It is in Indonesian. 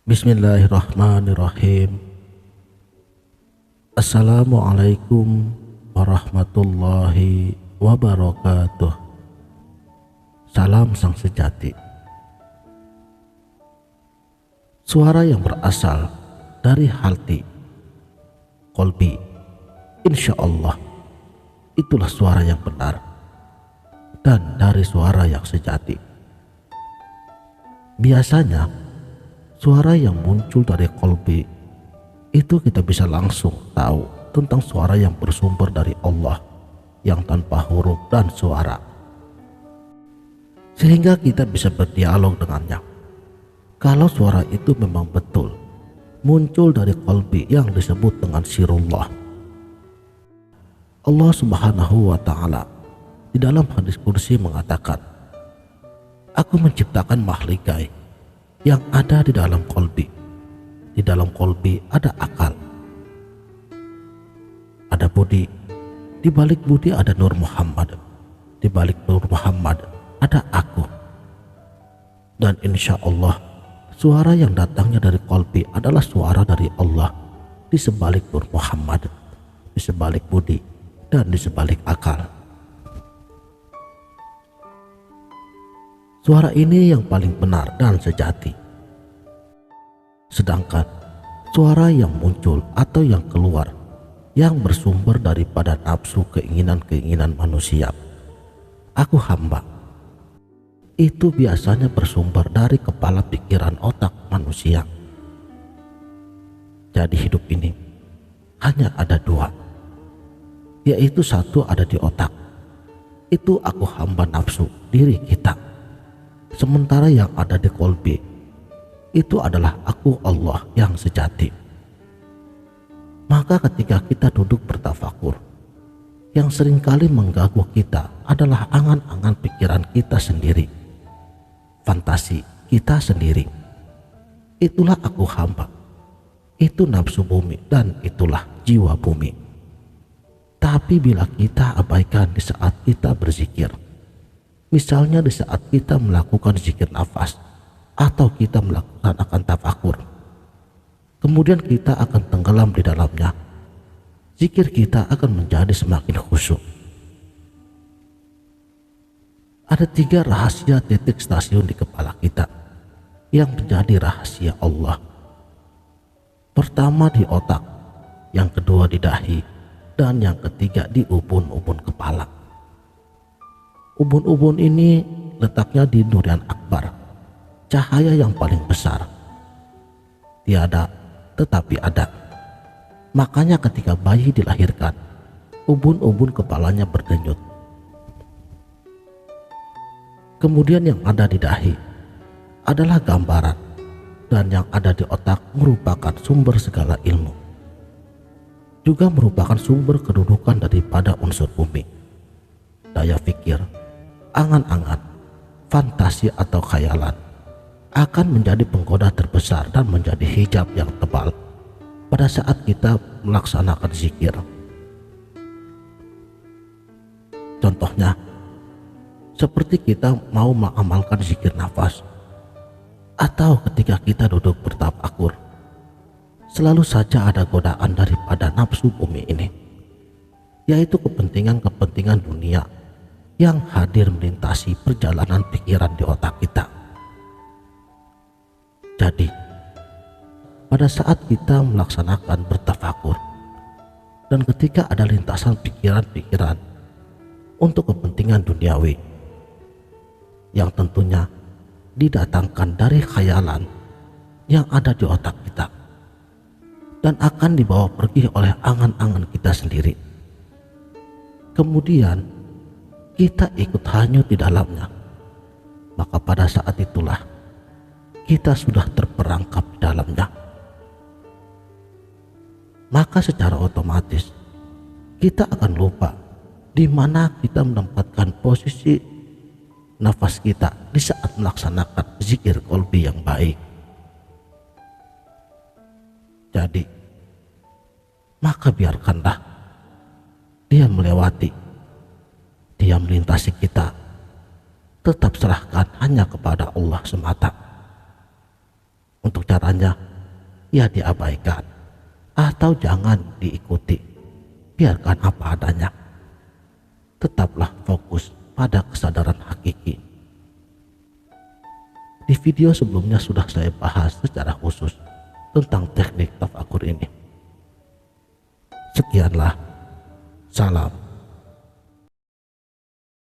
Bismillahirrahmanirrahim. Assalamualaikum warahmatullahi wabarakatuh. Salam sang sejati. Suara yang berasal dari hati, kolbi, insya Allah itulah suara yang benar dan dari suara yang sejati. Biasanya suara yang muncul dari kolbi itu kita bisa langsung tahu tentang suara yang bersumber dari Allah yang tanpa huruf dan suara, sehingga kita bisa berdialog dengannya. Kalau suara itu memang betul muncul dari kolbi yang disebut dengan sirullah. Allah Subhanahu wa ta'ala di dalam hadis kursi mengatakan, "Aku menciptakan mahligai yang ada di dalam kolbi. Di dalam kolbi ada akal, ada budi. Di balik budi ada Nur Muhammad. Di balik Nur Muhammad ada aku. Dan insya Allah suara yang datangnya dari kolbi adalah suara dari Allah di sebalik Nur Muhammad, di sebalik budi, dan di sebalik akal." Suara ini yang paling benar dan sejati. Sedangkan suara yang muncul atau yang keluar yang bersumber daripada nafsu keinginan-keinginan manusia, aku hamba, itu biasanya bersumber dari kepala pikiran otak manusia. Jadi hidup ini hanya ada dua, yaitu satu ada di otak, itu aku hamba nafsu diri kita. Sementara yang ada di kolbi itu adalah aku Allah yang sejati. Maka ketika kita duduk bertafakur, yang seringkali mengganggu kita adalah angan-angan pikiran kita sendiri, fantasi kita sendiri. Itulah aku hamba, itu nafsu bumi, dan itulah jiwa bumi. Tapi bila kita abaikan di saat kita berzikir, misalnya di saat kita melakukan zikir nafas atau kita melakukan tafakur, kemudian kita akan tenggelam di dalamnya, zikir kita akan menjadi semakin khusyuk. Ada 3 rahasia titik stasiun di kepala kita yang menjadi rahasia Allah. Pertama di otak, yang kedua di dahi, dan yang ketiga di ubun-ubun kepala. Ubun-ubun ini letaknya di Durian Akbar, cahaya yang paling besar. Tiada tetapi ada. Makanya ketika bayi dilahirkan, ubun-ubun kepalanya berdenyut. Kemudian yang ada di dahi adalah gambaran, dan yang ada di otak merupakan sumber segala ilmu, juga merupakan sumber kedudukan daripada unsur bumi. Daya fikir, angan-angan, fantasi atau khayalan akan menjadi penggoda terbesar dan menjadi hijab yang tebal pada saat kita melaksanakan zikir. Contohnya, seperti kita mau mengamalkan zikir nafas, atau ketika kita duduk bertafakur, selalu saja ada godaan daripada nafsu bumi ini, yaitu kepentingan-kepentingan dunia yang hadir melintasi perjalanan pikiran di otak kita. Jadi, pada saat kita melaksanakan bertafakur, dan ketika ada lintasan pikiran-pikiran untuk kepentingan duniawi, yang tentunya didatangkan dari khayalan yang ada di otak kita, dan akan dibawa pergi oleh angan-angan kita sendiri. Kemudian kita ikut hanyut di dalamnya, maka pada saat itulah kita sudah terperangkap di dalamnya. Maka secara otomatis kita akan lupa di mana kita menempatkan posisi nafas kita di saat melaksanakan zikir kolbi yang baik. Jadi, maka biarkanlah dia melewati, dia melintasi kita. Tetap serahkan hanya kepada Allah semata. Untuk caranya adanya, ya diabaikan atau jangan diikuti. Biarkan apa adanya. Tetaplah fokus pada kesadaran hakiki. Di video sebelumnya sudah saya bahas secara khusus tentang teknik tafakur ini. Sekianlah, salam